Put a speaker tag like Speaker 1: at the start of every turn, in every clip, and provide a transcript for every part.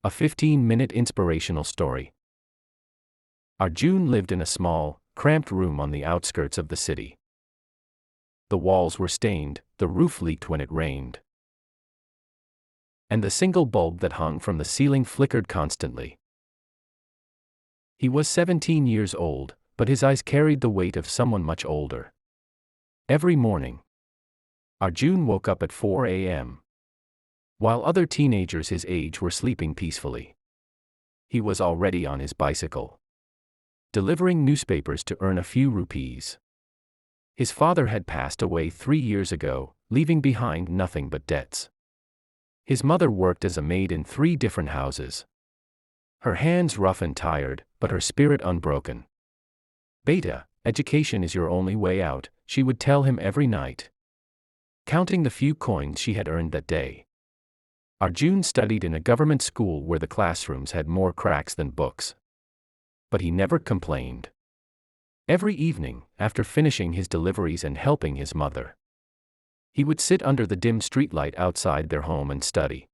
Speaker 1: A 15-minute inspirational story. Arjun lived in a small, cramped room on the outskirts of the city. The walls were stained, the roof leaked when it rained, and the single bulb that hung from the ceiling flickered constantly. He was 17 years old, but his eyes carried the weight of someone much older. Every morning, Arjun woke up at 4 a.m. while other teenagers his age were sleeping peacefully. He was already on his bicycle, delivering newspapers to earn a few rupees. His father had passed away 3 years ago, leaving behind nothing but debts. His mother worked as a maid in 3 different houses. Her hands rough and tired, but her spirit unbroken. "Beta, education is your only way out," she would tell him every night, counting the few coins she had earned that day. Arjun studied in a government school where the classrooms had more cracks than books. But he never complained. Every evening, after finishing his deliveries and helping his mother, he would sit under the dim streetlight outside their home and study.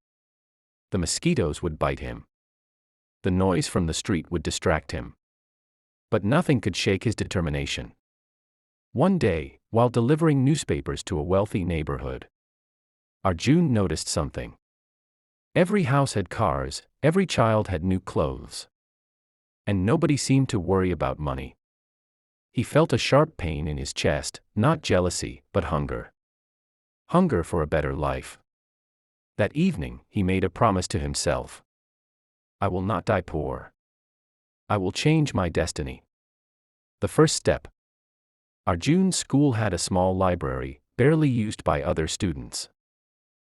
Speaker 1: The mosquitoes would bite him. The noise from the street would distract him. But nothing could shake his determination. One day, while delivering newspapers to a wealthy neighborhood, Arjun noticed something. Every house had cars, every child had new clothes, and nobody seemed to worry about money. He felt a sharp pain in his chest, not jealousy, but hunger. Hunger for a better life. That evening, he made a promise to himself. "I will not die poor. I will change my destiny." The first step. Arjun's school had a small library, barely used by other students.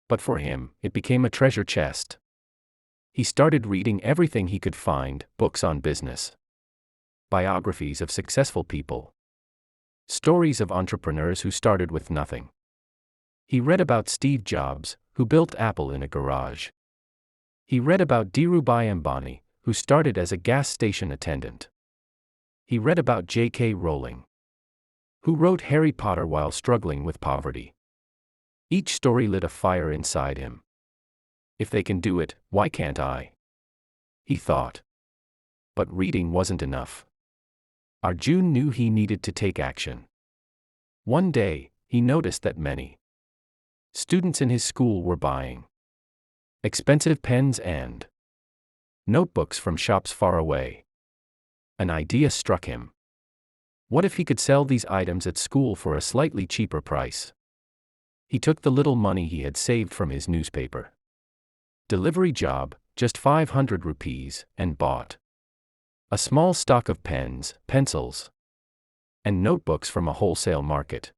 Speaker 1: But for him, it became a treasure chest. He started reading everything he could find: books on business, biographies of successful people, stories of entrepreneurs who started with nothing. He read about Steve Jobs, who built Apple in a garage. He read about Dhirubhai Ambani, who started as a gas station attendant. He read about J.K. Rowling, who wrote Harry Potter while struggling with poverty. Each story lit a fire inside him. "If they can do it, why can't I?" he thought. But reading wasn't enough. Arjun knew he needed to take action. One day, he noticed that many students in his school were buying expensive pens and notebooks from shops far away. An idea struck him. What if he could sell these items at school for a slightly cheaper price? He took the little money he had saved from his newspaper delivery job, just 500 rupees, and bought a small stock of pens, pencils, and notebooks from a wholesale market.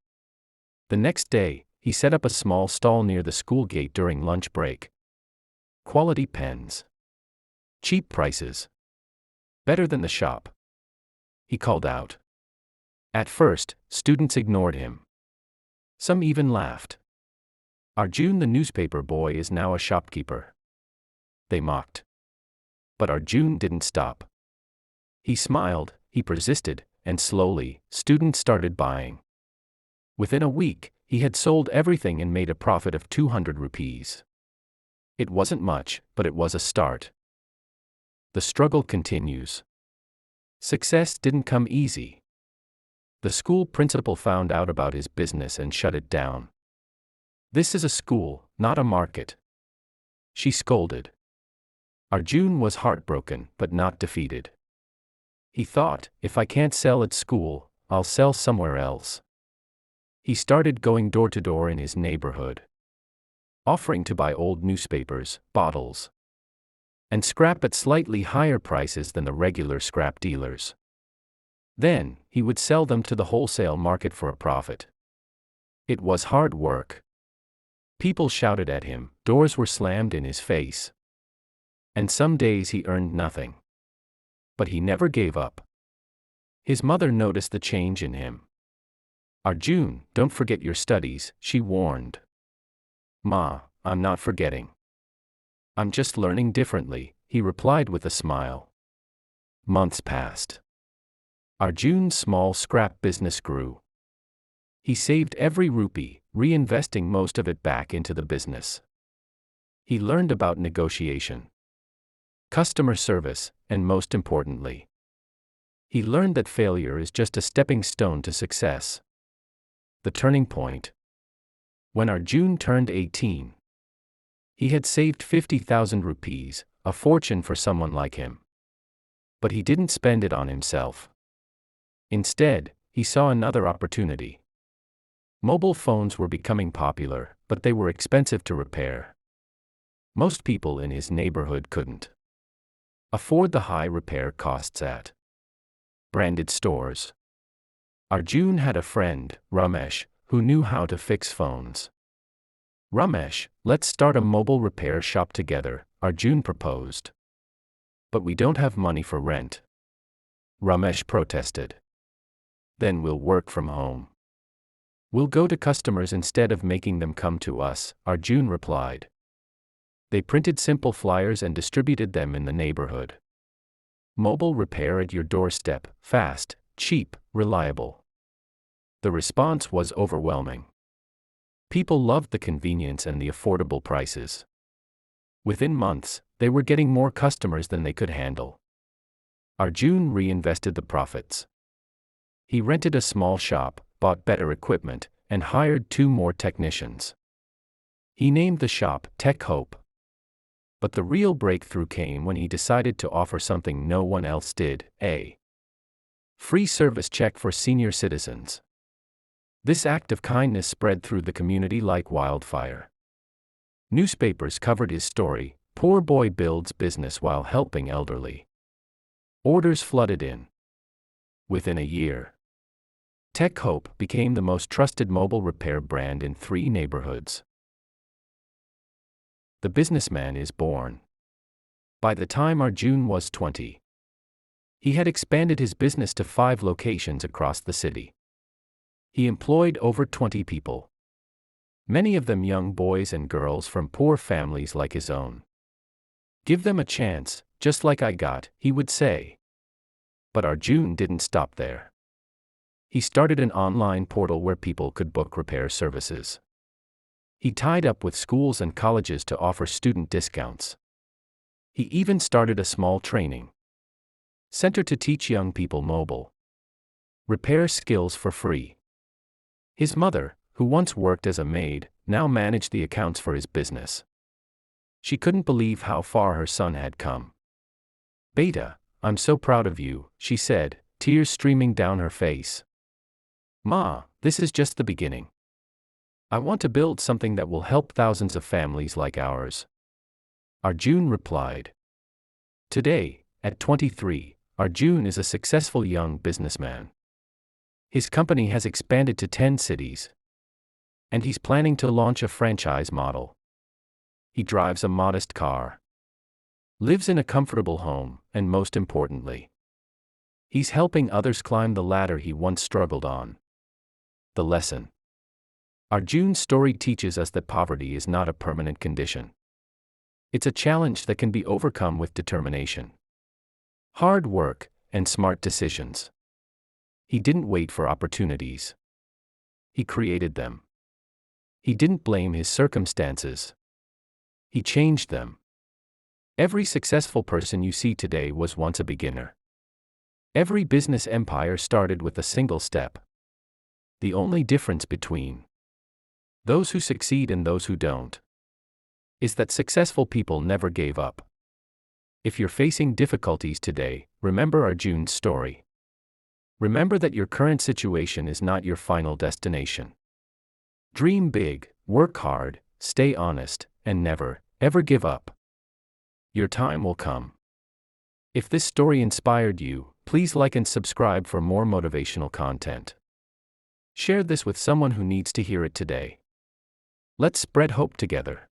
Speaker 1: The next day, he set up a small stall near the school gate during lunch break. Quality pens, cheap prices, better than the shop, he called out. At first, students ignored him. Some even laughed. "Arjun the newspaper boy is now a shopkeeper," they mocked. But Arjun didn't stop. He smiled, he persisted, and slowly, students started buying. Within a week, he had sold everything and made a profit of 200 rupees. It wasn't much, but it was a start. The struggle continues. Success didn't come easy. The school principal found out about his business and shut it down. "This is a school, not a market," she scolded. Arjun was heartbroken, but not defeated. He thought, "If I can't sell at school, I'll sell somewhere else." He started going door to door in his neighborhood, offering to buy old newspapers, bottles, and scrap at slightly higher prices than the regular scrap dealers. Then, he would sell them to the wholesale market for a profit. It was hard work. People shouted at him, doors were slammed in his face. And some days he earned nothing. But he never gave up. His mother noticed the change in him. "Arjun, don't forget your studies," she warned. "Ma, I'm not forgetting. I'm just learning differently," he replied with a smile. Months passed. Arjun's small scrap business grew. He saved every rupee, reinvesting most of it back into the business. He learned about negotiation, customer service, and most importantly, he learned that failure is just a stepping stone to success. The turning point. When Arjun turned 18, he had saved 50,000 rupees, a fortune for someone like him. But he didn't spend it on himself. Instead, he saw another opportunity. Mobile phones were becoming popular, but they were expensive to repair. Most people in his neighborhood couldn't afford the high repair costs at branded stores. Arjun had a friend, Ramesh, who knew how to fix phones. "Ramesh, let's start a mobile repair shop together," Arjun proposed. "But we don't have money for rent," Ramesh protested. "Then we'll work from home. We'll go to customers instead of making them come to us," Arjun replied. They printed simple flyers and distributed them in the neighborhood. Mobile repair at your doorstep, fast, cheap, reliable. The response was overwhelming. People loved the convenience and the affordable prices. Within months, they were getting more customers than they could handle. Arjun reinvested the profits. He rented a small shop, bought better equipment, and hired 2 more technicians. He named the shop Tech Hope. But the real breakthrough came when he decided to offer something no one else did: a free service check for senior citizens. This act of kindness spread through the community like wildfire. Newspapers covered his story: "Poor boy builds business while helping elderly." Orders flooded in. Within a year, Tech Hope became the most trusted mobile repair brand in 3 neighborhoods. The businessman is born. By the time Arjun was 20, he had expanded his business to 5 locations across the city. He employed over 20 people, many of them young boys and girls from poor families like his own. "Give them a chance, just like I got," he would say. But Arjun didn't stop there. He started an online portal where people could book repair services. He tied up with schools and colleges to offer student discounts. He even started a small training center to teach young people mobile repair skills for free. His mother, who once worked as a maid, now managed the accounts for his business. She couldn't believe how far her son had come. "Beta, I'm so proud of you," she said, tears streaming down her face. "Ma, this is just the beginning. I want to build something that will help thousands of families like ours," Arjun replied. Today, at 23, Arjun is a successful young businessman. His company has expanded to 10 cities. And he's planning to launch a franchise model. He drives a modest car, lives in a comfortable home, and most importantly, he's helping others climb the ladder he once struggled on. The lesson. Arjun's story teaches us that poverty is not a permanent condition. It's a challenge that can be overcome with determination, hard work, and smart decisions. He didn't wait for opportunities. He created them. He didn't blame his circumstances. He changed them. Every successful person you see today was once a beginner. Every business empire started with a single step. The only difference between those who succeed and those who don't is that successful people never gave up. If you're facing difficulties today, remember Arjun's story. Remember that your current situation is not your final destination. Dream big, work hard, stay honest, and never, ever give up. Your time will come. If this story inspired you, please like and subscribe for more motivational content. Share this with someone who needs to hear it today. Let's spread hope together.